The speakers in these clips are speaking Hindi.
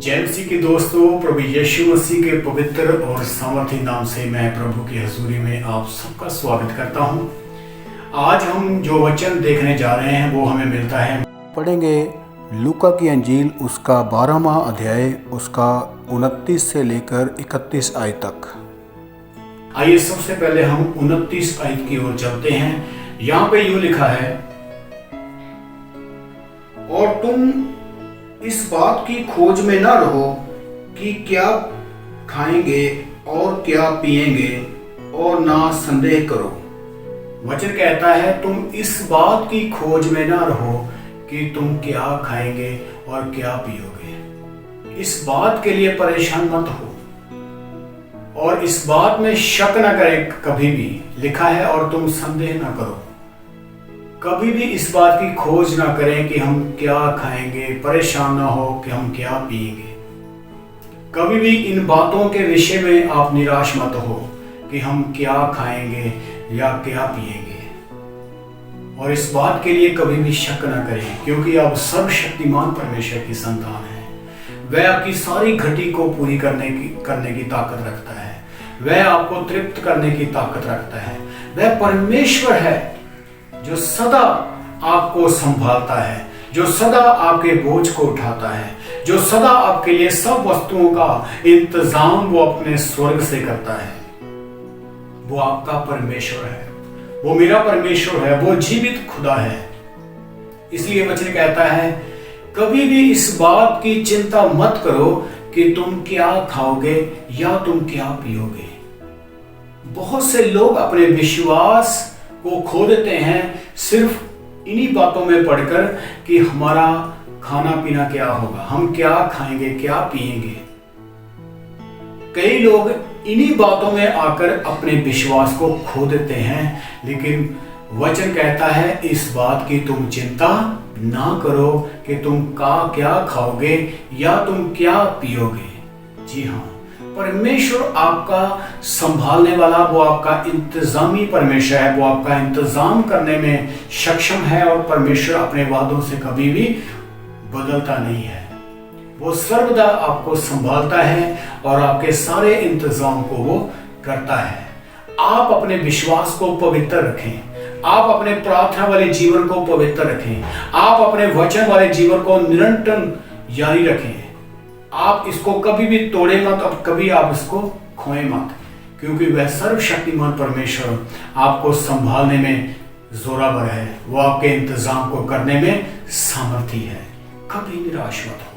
जय मसीह के दोस्तों, प्रभु यीशु मसीह के पवित्र और सामर्थी नाम से मैं प्रभु की हजूरी में आप सबका स्वागत करता हूं। आज हम जो वचन देखने जा रहे हैं वो हमें मिलता है, पढ़ेंगे लूका की अंजील उसका 12वां अध्याय उसका 29 से लेकर 31 आयत तक। आइए सबसे पहले हम 29 आयत की ओर चलते हैं। यहाँ पे यूं लिखा है, और तुम इस बात की खोज में ना रहो कि क्या खाएंगे और क्या पिएंगे, और ना संदेह करो। वचन कहता है तुम इस बात की खोज में ना रहो कि तुम क्या खाएंगे और क्या पियोगे। इस बात के लिए परेशान मत हो और इस बात में शक ना करें कभी भी। लिखा है और तुम संदेह ना करो। कभी भी इस बात की खोज ना करें कि हम क्या खाएंगे, परेशान ना हो कि हम क्या पिएंगे। कभी भी इन बातों के विषय में आप निराश मत हो कि हम क्या खाएंगे या क्या पिएंगे, और इस बात के लिए कभी भी शक ना करें, क्योंकि आप सर्वशक्तिमान परमेश्वर की संतान हैं। वह आपकी सारी घटी को पूरी करने की ताकत रखता है। वह आपको तृप्त करने की ताकत रखता है। वह परमेश्वर है जो सदा आपको संभालता है, जो सदा आपके बोझ को उठाता है, जो सदा आपके लिए सब वस्तुओं का इंतजाम वो अपने स्वर्ग से करता है। वो आपका परमेश्वर है, वो मेरा परमेश्वर है, वो जीवित खुदा है। इसलिए वचन कहता है कभी भी इस बात की चिंता मत करो कि तुम क्या खाओगे या तुम क्या पियोगे। बहुत से लोग अपने विश्वास को खो देते हैं सिर्फ इन्हीं बातों में पढ़कर कि हमारा खाना पीना क्या होगा, हम क्या खाएंगे क्या पिएंगे। कई लोग इन्हीं बातों में आकर अपने विश्वास को खो देते हैं, लेकिन वचन कहता है इस बात की तुम चिंता ना करो कि तुम क्या खाओगे या तुम क्या पियोगे। जी हाँ, परमेश्वर आपका संभालने वाला, वो आपका इंतजामी परमेश्वर है। वो आपका इंतजाम करने में सक्षम है, और परमेश्वर अपने वादों से कभी भी बदलता नहीं है। वो सर्वदा आपको संभालता है और आपके सारे इंतजाम को वो करता है। आप अपने विश्वास को पवित्र रखें, आप अपने प्रार्थना वाले जीवन को पवित्र रखें, आप अपने वचन वाले जीवन को निरंतर जारी रखें। आप इसको कभी भी तोड़े मत और कभी आप इसको खोए मत, क्योंकि वह सर्वशक्तिमान परमेश्वर आपको संभालने में जोरावर है। वो आपके इंतजाम को करने में सामर्थी है। कभी निराश मत हो।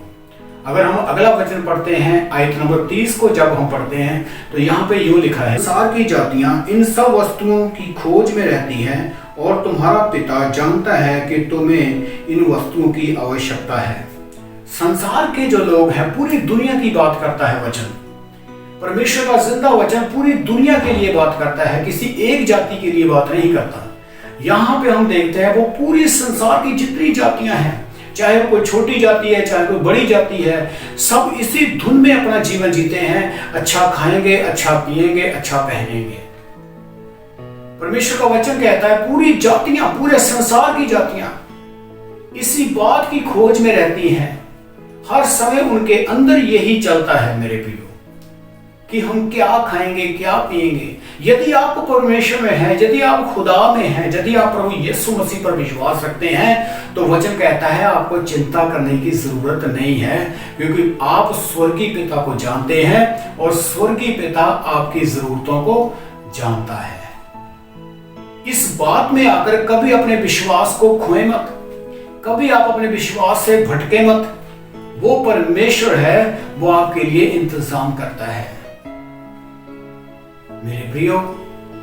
अगर हम अगला वचन पढ़ते हैं, आयत नंबर 30 को जब हम पढ़ते हैं तो यहाँ पे यूं लिखा है, संसार की जातियां इन सब वस्तुओं की खोज में रहती हैं, और तुम्हारा पिता जानता है कि तुम्हें इन वस्तुओं की आवश्यकता है। संसार के जो लोग हैं, पूरी दुनिया की बात करता है वचन। परमेश्वर का जिंदा वचन पूरी दुनिया के लिए बात करता है, किसी एक जाति के लिए बात नहीं करता। यहाँ पे हम देखते हैं वो पूरी संसार की जितनी जातियां हैं, चाहे वो कोई छोटी जाति है चाहे कोई बड़ी जाति है, सब इसी धुन में अपना जीवन जीते हैं। अच्छा खाएंगे, अच्छा पिएंगे, अच्छा पहनेंगे। परमेश्वर का वचन कहता है पूरी जातियां, पूरे संसार की जातियां इसी बात की खोज में रहती हैं। हर समय उनके अंदर यही चलता है मेरे प्रियो, कि हम क्या खाएंगे क्या पिएंगे। यदि आप परमेश्वर में हैं, यदि आप खुदा में हैं, यदि आप प्रभु यीशु मसीह पर विश्वास रखते हैं, तो वचन कहता है आपको चिंता करने की जरूरत नहीं है, क्योंकि आप स्वर्गीय पिता को जानते हैं और स्वर्गीय पिता आपकी जरूरतों को जानता है। इस बात में आकर कभी अपने विश्वास को खोए मत, कभी आप अपने विश्वास से भटके मत। वो परमेश्वर है, वो आपके लिए इंतजाम करता है मेरे प्रियो।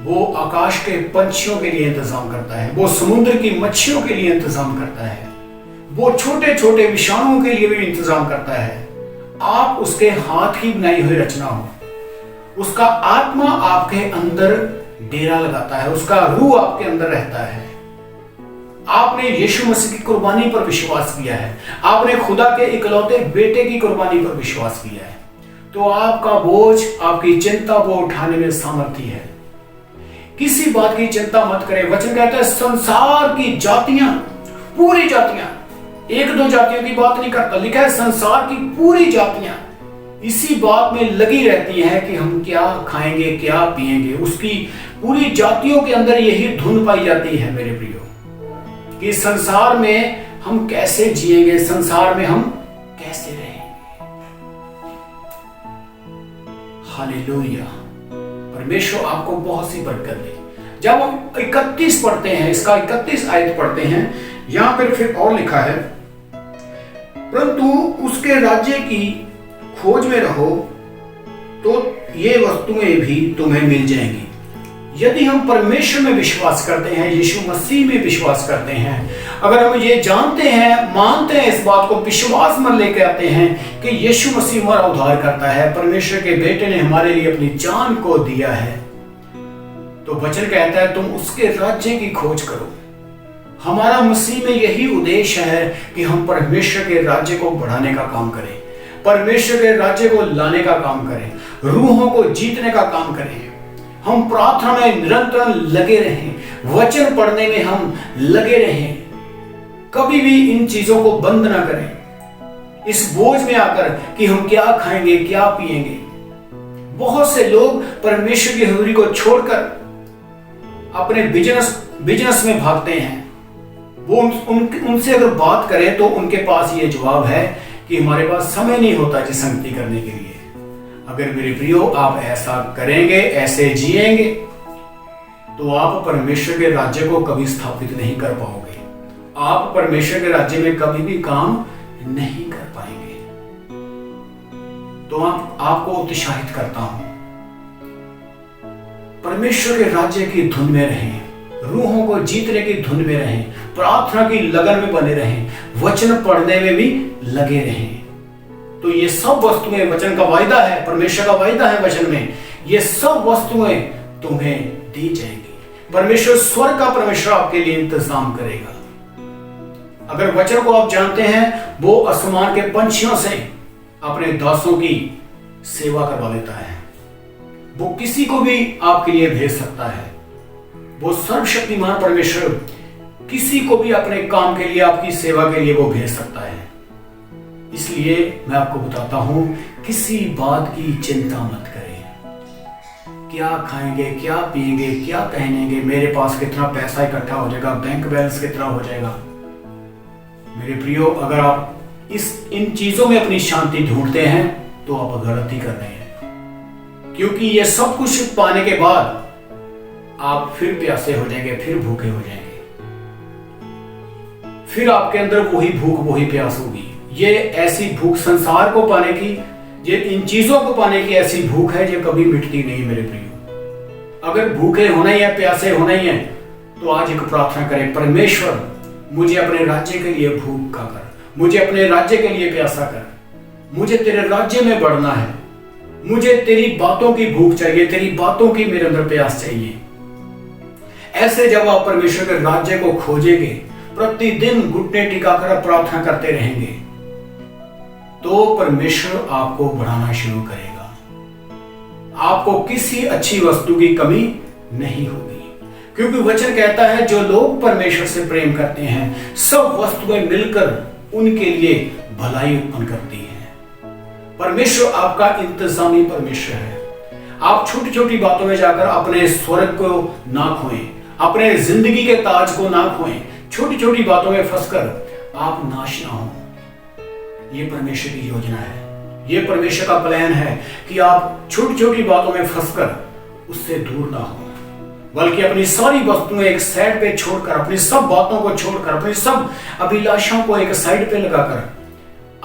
वो आकाश के पंछियों के लिए इंतजाम करता है, वो समुद्र की मच्छियों के लिए इंतजाम करता है, वो छोटे छोटे विषाणुओं के लिए भी इंतजाम करता है। आप उसके हाथ की बनाई हुई रचना हो। उसका आत्मा आपके अंदर डेरा लगाता है, उसका रूह आपके अंदर रहता है। आपने यीशु मसीह की कुर्बानी पर विश्वास किया है, आपने खुदा के इकलौते बेटे की कुर्बानी पर विश्वास किया है, तो आपका बोझ, आपकी चिंता वो उठाने में सामर्थ्य है। किसी बात की चिंता मत करें। वचन कहता है संसार की जातियां, पूरी जातियां एक दो जातियों की बात नहीं करता, लिखा है संसार की पूरी जातियां इसी बात में लगी रहती हैं कि हम क्या खाएंगे क्या पिएंगे। उसकी पूरी जातियों के अंदर यही धुन पाई जाती है मेरे प्रियो, कि संसार में हम कैसे जिएंगे, संसार में हम कैसे रहेंगे। हालेलुया, परमेश्वर आपको बहुत सी बरकत दे। जब हम 31 पढ़ते हैं, इसका 31 आयत पढ़ते हैं, यहां पर फिर और लिखा है, परंतु उसके राज्य की खोज में रहो तो ये वस्तुएं भी तुम्हें मिल जाएंगी। यदि हम परमेश्वर में विश्वास करते हैं, यीशु मसीह में विश्वास करते हैं, अगर हम ये जानते हैं, मानते हैं, इस बात को विश्वास में लेकर आते हैं कि यीशु मसीह हमारा उद्धार करता है, परमेश्वर के बेटे ने हमारे लिए अपनी जान को दिया है, तो वचन कहता है तुम उसके राज्य की खोज करो। हमारा मसीह में यही उद्देश्य है कि हम परमेश्वर के राज्य को बढ़ाने का काम करें, परमेश्वर के राज्य को लाने का काम करें, रूहों को जीतने का काम करें। हम प्रार्थना में निरंतर लगे रहें, वचन पढ़ने में हम लगे रहें, कभी भी इन चीजों को बंद ना करें इस बोझ में आकर कि हम क्या खाएंगे क्या पिएंगे। बहुत से लोग परमेश्वर की हजूरी को छोड़कर अपने बिजनेस में भागते हैं। वो उनसे अगर बात करें तो उनके पास ये जवाब है कि हमारे पास समय नहीं होता जी संगति करने के लिए। अगर मेरे प्रियो आप ऐसा करेंगे, ऐसे जिएंगे, तो आप परमेश्वर के राज्य को कभी स्थापित नहीं कर पाओगे। आप परमेश्वर के राज्य में कभी भी काम नहीं कर पाएंगे। तो आपको उत्साहित करता हूं, परमेश्वर के राज्य की धुन में रहें, रूहों को जीतने की धुन में रहें, प्रार्थना की लगन में बने रहें, वचन पढ़ने में भी लगे रहें। तो ये सब वस्तुएं, वचन का वायदा है, परमेश्वर का वायदा है वचन में, ये सब वस्तुएं तुम्हें दी जाएंगी। परमेश्वर स्वर्ग का परमेश्वर आपके लिए इंतजाम करेगा। अगर वचन को आप जानते हैं, वो आसमान के पंछियों से अपने दासों की सेवा करवा लेता है। वो किसी को भी आपके लिए भेज सकता है। वो सर्वशक्तिमान परमेश्वर किसी को भी अपने काम के लिए, आपकी सेवा के लिए वो भेज सकता है। इसलिए मैं आपको बताता हूं, किसी बात की चिंता मत करें। क्या खाएंगे, क्या पिएंगे, क्या पहनेंगे, मेरे पास कितना पैसा इकट्ठा हो जाएगा, बैंक बैलेंस कितना हो जाएगा। मेरे प्रियो, अगर आप इन चीजों में अपनी शांति ढूंढते हैं तो आप गलती कर रहे हैं, क्योंकि ये सब कुछ पाने के बाद आप फिर प्यासे हो जाएंगे, फिर भूखे हो जाएंगे, फिर आपके अंदर वही भूख वही प्यास होगी। ये ऐसी भूख संसार को पाने की, ये इन चीजों को पाने की ऐसी भूख है जो कभी मिटती नहीं मेरे प्रियो। अगर भूखे होना ही है, प्यासे होना ही है, तो आज एक प्रार्थना करें, परमेश्वर मुझे अपने राज्य के लिए भूखा कर, मुझे अपने राज्य के लिए प्यासा कर, मुझे तेरे राज्य में बढ़ना है, मुझे तेरी बातों की भूख चाहिए, तेरी बातों की मेरे अंदर प्यास चाहिए। ऐसे जब आप परमेश्वर के राज्य को खोजेंगे, प्रतिदिन घुटने टिकाकर प्रार्थना करते रहेंगे, तो परमेश्वर आपको बढ़ाना शुरू करेगा। आपको किसी अच्छी वस्तु की कमी नहीं होगी, क्योंकि वचन कहता है जो लोग परमेश्वर से प्रेम करते हैं, सब वस्तुएं मिलकर उनके लिए भलाई उत्पन्न करती हैं। परमेश्वर आपका इंतजामी परमेश्वर है। आप छोटी छोटी बातों में जाकर अपने स्वर्ग को ना खोएं, अपने जिंदगी के ताज को ना खोएं। छोटी छोटी बातों में फंसकर आप नाश ना हो। ये परमेश्वर की योजना है, ये परमेश्वर का प्लान है कि आप छोटी छोटी बातों में फंसकर उससे दूर ना हो, बल्कि अपनी सारी वस्तुएं एक साइड पे छोड़कर, अपनी सब बातों को छोड़कर, अपनी सब अभिलाषाओं को एक साइड पे लगाकर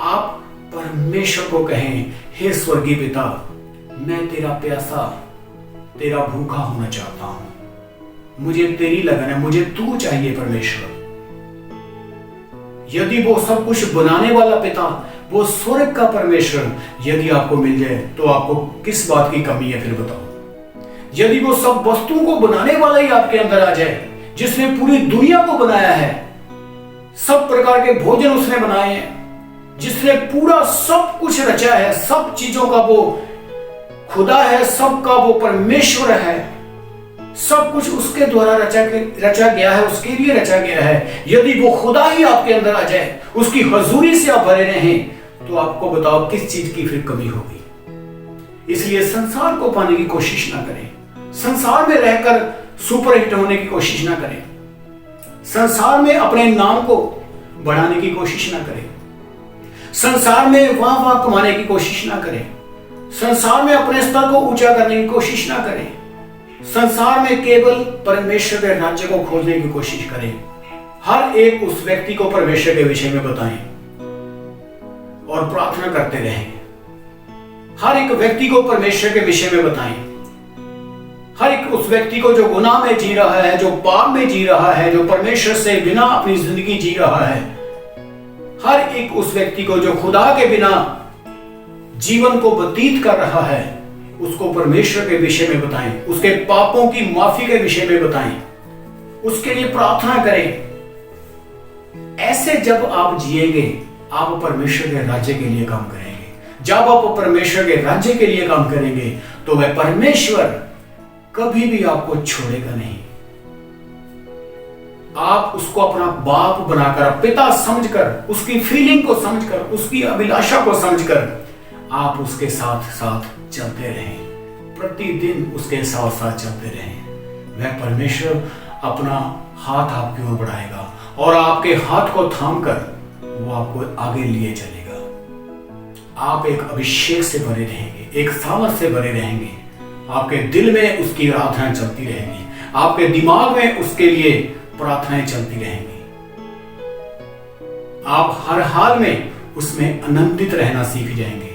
आप परमेश्वर को कहें, हे स्वर्गीय पिता, मैं तेरा प्यासा, तेरा भूखा होना चाहता हूं, मुझे तेरी लगन है, मुझे तू चाहिए परमेश्वर। यदि वो सब कुछ बनाने वाला पिता, वो स्वर्ग का परमेश्वर यदि आपको मिल जाए, तो आपको किस बात की कमी है फिर बताओ। यदि वो सब वस्तुओं को बनाने वाला ही आपके अंदर आ जाए, जिसने पूरी दुनिया को बनाया है, सब प्रकार के भोजन उसने बनाए हैं, जिसने पूरा सब कुछ रचा है, सब चीजों का वो खुदा है, सबका वो परमेश्वर है, सब कुछ उसके द्वारा रचा गया है, उसके लिए रचा गया है। यदि वो खुदा ही आपके अंदर आ जाए, उसकी हजूरी से आप भरे रहें, तो आपको बताओ किस चीज की फिर कमी होगी। इसलिए संसार को पाने की कोशिश ना करें, संसार में रहकर सुपरहिट होने की कोशिश ना करें, संसार में अपने नाम को बढ़ाने की कोशिश ना करें, संसार में वाह कमाने की कोशिश ना करें, संसार में अपने स्तर को ऊंचा करने की कोशिश ना करें, संसार में केवल परमेश्वर के राज्य को खोजने की कोशिश करें। हर एक उस व्यक्ति को परमेश्वर के विषय में बताएं और प्रार्थना करते रहें। हर एक व्यक्ति को परमेश्वर के विषय में बताएं। हर एक उस व्यक्ति को जो गुनाह में जी रहा है, जो पाप में जी रहा है, जो परमेश्वर से बिना अपनी जिंदगी जी रहा है, हर एक उस व्यक्ति को जो खुदा के बिना जीवन को व्यतीत कर रहा है, उसको परमेश्वर के विषय में बताएं, उसके पापों की माफी के विषय में बताएं, उसके लिए प्रार्थना करें। ऐसे जब आप जिएंगे, आप परमेश्वर के राज्य के लिए काम करेंगे। जब आप परमेश्वर के राज्य के लिए काम करेंगे, तो वह परमेश्वर कभी भी आपको छोड़ेगा नहीं। आप उसको अपना बाप बनाकर, पिता समझकर, उसकी फीलिंग को समझकर, उसकी अभिलाषा को समझकर आप उसके साथ साथ चलते रहें, प्रतिदिन उसके साथ साथ चलते रहें। वह परमेश्वर अपना हाथ आपकी ओर बढ़ाएगा और आपके हाथ को थामकर वो आपको आगे लिए चलेगा। आप एक अभिषेक से भरे रहेंगे, एक सामर्थ से भरे रहेंगे। आपके दिल में उसकी आराधना चलती रहेगी, आपके दिमाग में उसके लिए प्रार्थनाएं चलती रहेंगी। आप हर हाल में उसमें आनंदित रहना सीख जाएंगे।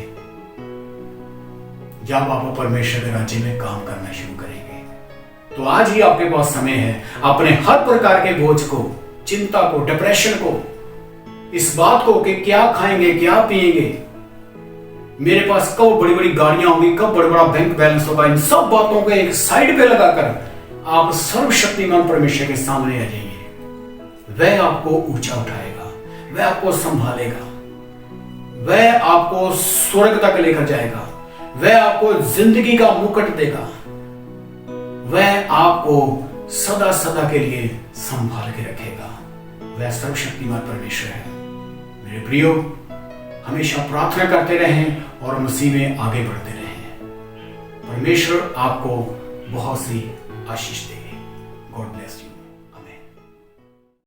जब आप परमेश्वर के राज्य में काम करना शुरू करेंगे, तो आज ही आपके पास समय है अपने हर प्रकार के बोझ को, चिंता को, डिप्रेशन को, इस बात को कि क्या खाएंगे, क्या पिएंगे, मेरे पास कब बड़ी बड़ी गाड़ियां होंगी, कब बड़ा बड़ा बैंक बैलेंस होगा, इन सब बातों को एक साइड पे लगाकर आप सर्वशक्तिमान परमेश्वर के सामने आ जाइए। वह आपको ऊंचा उठाएगा, वह आपको संभालेगा, वह आपको स्वर्ग तक लेकर जाएगा, वह आपको जिंदगी का मुकुट देगा, वह आपको सदा सदा के लिए संभाल के रखेगा। वह सर्वशक्तिमान परमेश्वर है। मेरे प्रियो, हमेशा प्रार्थना करते रहें और मसीह में आगे बढ़ते रहें। परमेश्वर आपको बहुत सी आशीष देंगे। God bless you.